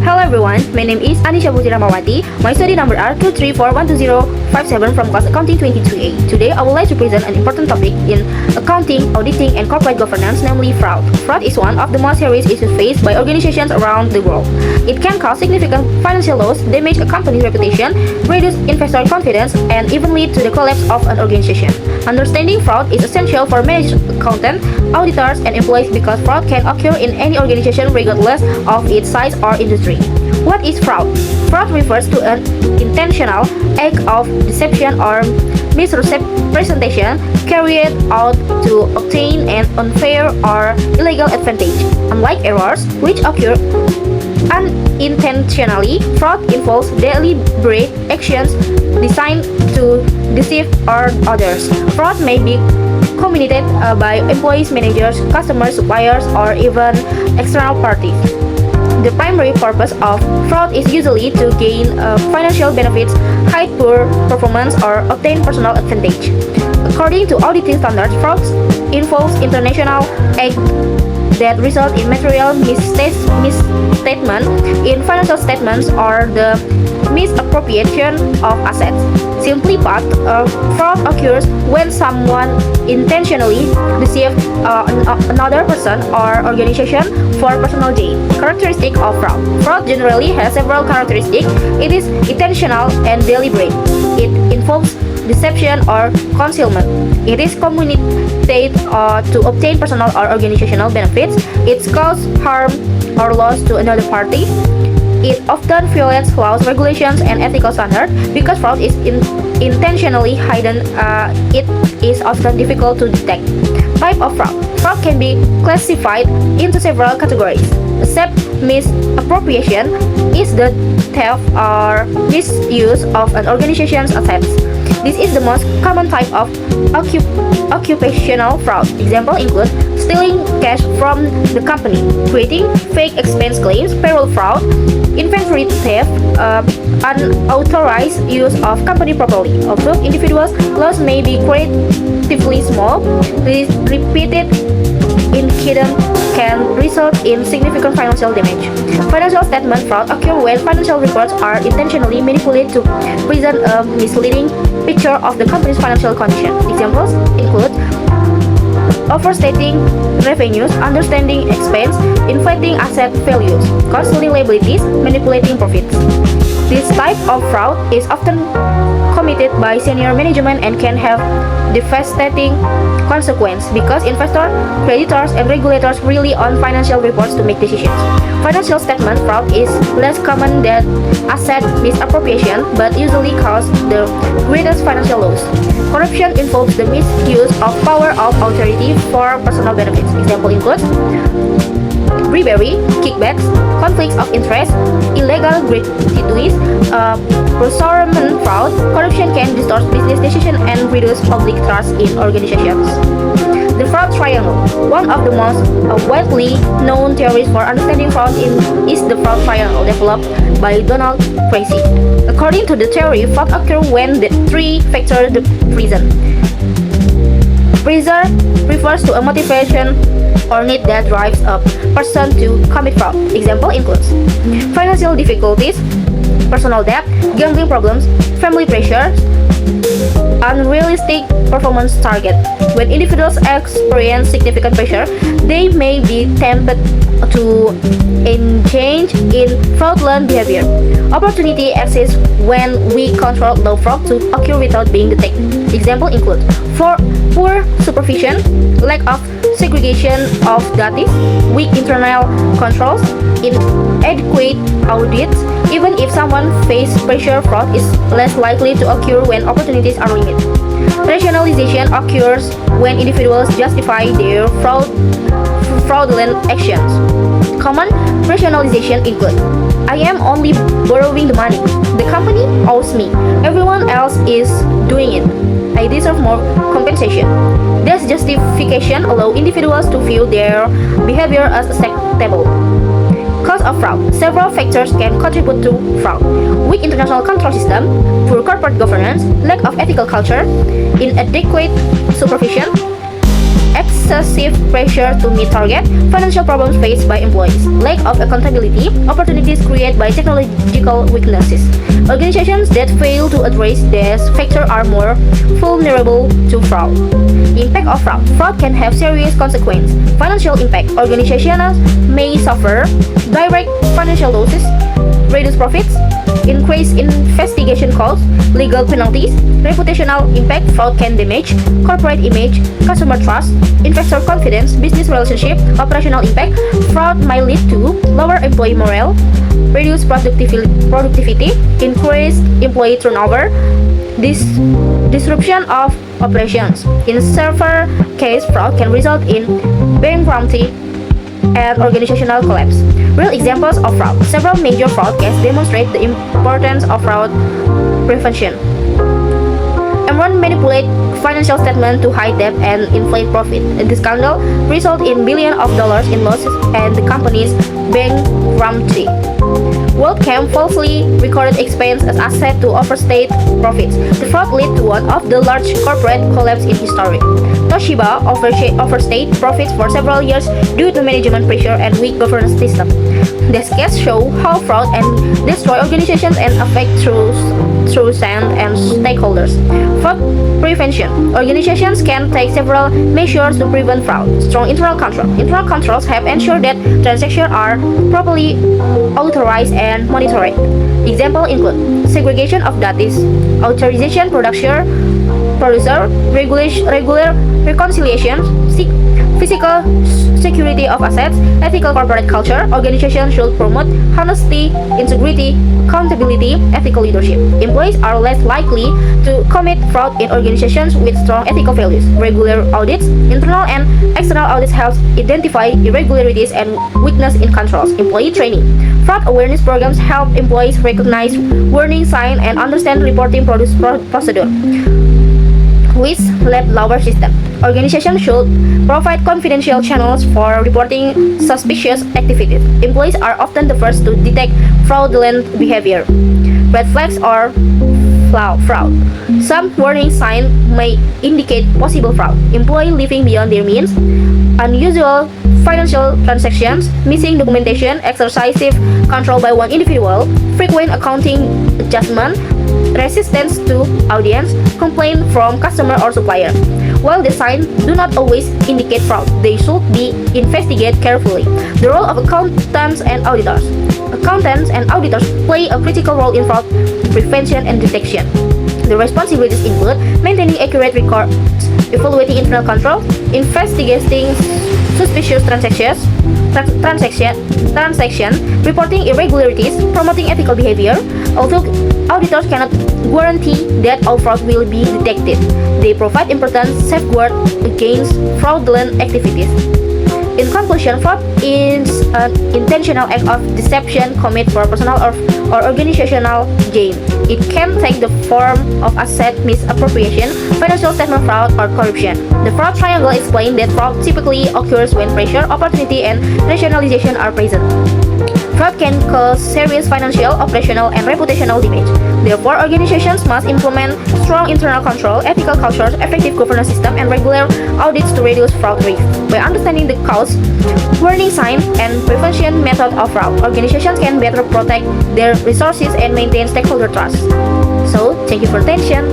Hello everyone, my name is Anisha Putri Ramawati. My study number are 2341257 from class accounting 22A. Today I would like to present an important topic in accounting, auditing, and corporate governance, namely fraud. Fraud is one of the most serious issues faced by organizations around the world. It can cause significant financial loss, damage a company's reputation, reduce investor confidence, and even lead to the collapse of an organization. Understanding fraud is essential for managers, accountants, auditors, and employees because fraud can occur in any organization regardless of its size or industry. What is fraud? Fraud refers to an intentional act of deception or misrepresentation carried out to obtain an unfair or illegal advantage. Unlike errors, which occur unintentionally, fraud involves deliberate actions designed to deceive others. Fraud may be committed by employees, managers, customers, suppliers, or even external parties. The primary purpose of fraud is usually to gain financial benefits, hide poor performance, or obtain personal advantage. According to auditing standards, fraud involves international acts that result in material misstatement in financial statements or the misappropriation of assets. Simply put, fraud occurs when someone intentionally deceives another person or organization for personal gain. Characteristic of fraud. Fraud generally has several characteristics. It is intentional and deliberate. It involves deception or concealment. It is communicated to obtain personal or organizational benefits. It causes harm or loss to another party. It often violates laws, regulations, and ethical standards. Because fraud is intentionally hidden, it is often difficult to detect. Type of fraud. Fraud can be classified into several categories. Except misappropriation is the theft or misuse of an organization's assets. This is the most common type of occupational fraud. Examples include stealing cash from the company, creating fake expense claims, payroll fraud, inventory theft, unauthorized use of company property. Although individuals' loss may be relatively small, repeated incidents can result in significant financial damage. Financial statement fraud occurs when financial reports are intentionally manipulated to present a misleading picture of the company's financial condition. Examples include overstating revenues, understating expense, inflating asset values, concealing liabilities, manipulating profits. This type of fraud is often committed by senior management and can have devastating consequences because investors, creditors, and regulators rely on financial reports to make decisions. Financial statement fraud is less common than asset misappropriation but usually causes the greatest financial loss. Corruption involves the misuse of power of authority for personal benefits. Example includes bribery, kickbacks, conflicts of interest, illegal gratuities, procurement fraud. Corruption can distort business decisions and reduce public trust in organizations. The fraud triangle. One of the most widely known theories for understanding fraud is the fraud triangle developed by Donald Tracy. According to the theory, fraud occurs when the three factors present. Pressure refers to a motivation or need that drives a person to commit fraud. Example includes financial difficulties, personal debt, gambling problems, family pressure, unrealistic performance target. When individuals experience significant pressure, they may be tempted to engage in fraudulent behavior. Opportunity exists when we control low fraud to occur without being detected. Example include poor supervision, lack of segregation of data, weak internal controls, inadequate audits. Even if someone faces pressure, fraud is less likely to occur when opportunities are limited. Rationalization occurs when individuals justify their fraudulent actions. Common rationalization include: I am only borrowing the money. The company owes me. Everyone else is doing it. I deserve more compensation. This justification allows individuals to view their behavior as acceptable. Cause of fraud. Several factors can contribute to fraud. Weak international control system, poor corporate governance, lack of ethical culture, inadequate supervision, excessive pressure to meet target, financial problems faced by employees, lack of accountability, opportunities created by technological weaknesses. Organizations that fail to address these factors are more vulnerable to fraud. Impact of fraud. Fraud can have serious consequences. Financial impact. Organizations may suffer direct financial losses, reduced profits, increased investigation costs, legal penalties, reputational impact. Fraud can damage corporate image, customer trust, investor confidence, business relationship. Operational impact. Fraud might lead to lower employee morale, reduced productivity, increased employee turnover, disruption of operations. In severe case, fraud can result in bankruptcy and organizational collapse. Real examples of fraud. Several major fraud cases demonstrate the importance of fraud prevention. Enron manipulate financial statements to hide debt and inflate profit. This scandal resulted in billions of dollars in losses and the company's bankruptcy. WorldCam falsely recorded expense as asset to overstate profits. The fraud led to one of the large corporate collapse in history. Toshiba overstayed profits for several years due to management pressure and weak governance system. These cases show how fraud and destroy organizations and affect trust and stakeholders. Fraud prevention. Organizations can take several measures to prevent fraud. Strong internal control. Internal controls have ensured that transactions are properly authorized and monitored. Examples include segregation of data, authorization, producer, regular reconciliation, physical security of assets, ethical corporate culture. Organizations should promote honesty, integrity, accountability, ethical leadership. Employees are less likely to commit fraud in organizations with strong ethical values. Regular audits, internal and external audits help identify irregularities and weakness in controls. Employee training. Fraud awareness programs help employees recognize warning signs and understand reporting procedure. Whistleblower system. Organizations should provide confidential channels for reporting suspicious activities. Employees are often the first to detect fraudulent behavior. Red flags or fraud. Some warning signs may indicate possible fraud. Employees living beyond their means, unusual financial transactions, missing documentation, excessive control by one individual, frequent accounting adjustment, resistance to audience, complaint from customer or supplier. While the signs do not always indicate fraud, they should be investigated carefully. The role of accountants and auditors. Accountants and auditors play a critical role in fraud prevention and detection. The responsibilities include maintaining accurate records, evaluating internal control, investigating suspicious transactions, reporting irregularities, promoting ethical behavior. Although auditors cannot guarantee that all fraud will be detected, they provide important safeguards against fraudulent activities. In conclusion, fraud is an intentional act of deception committed for personal or organizational gain. It can take the form of asset misappropriation, financial statement fraud, or corruption. The fraud triangle explains that fraud typically occurs when pressure, opportunity, and rationalization are present. Fraud can cause serious financial, operational, and reputational damage. Therefore, organizations must implement strong internal control, ethical cultures, effective governance system, and regular audits to reduce fraud risk. By understanding the cause, warning signs, and prevention method of fraud, organizations can better protect their resources and maintain stakeholder trust. So, thank you for attention.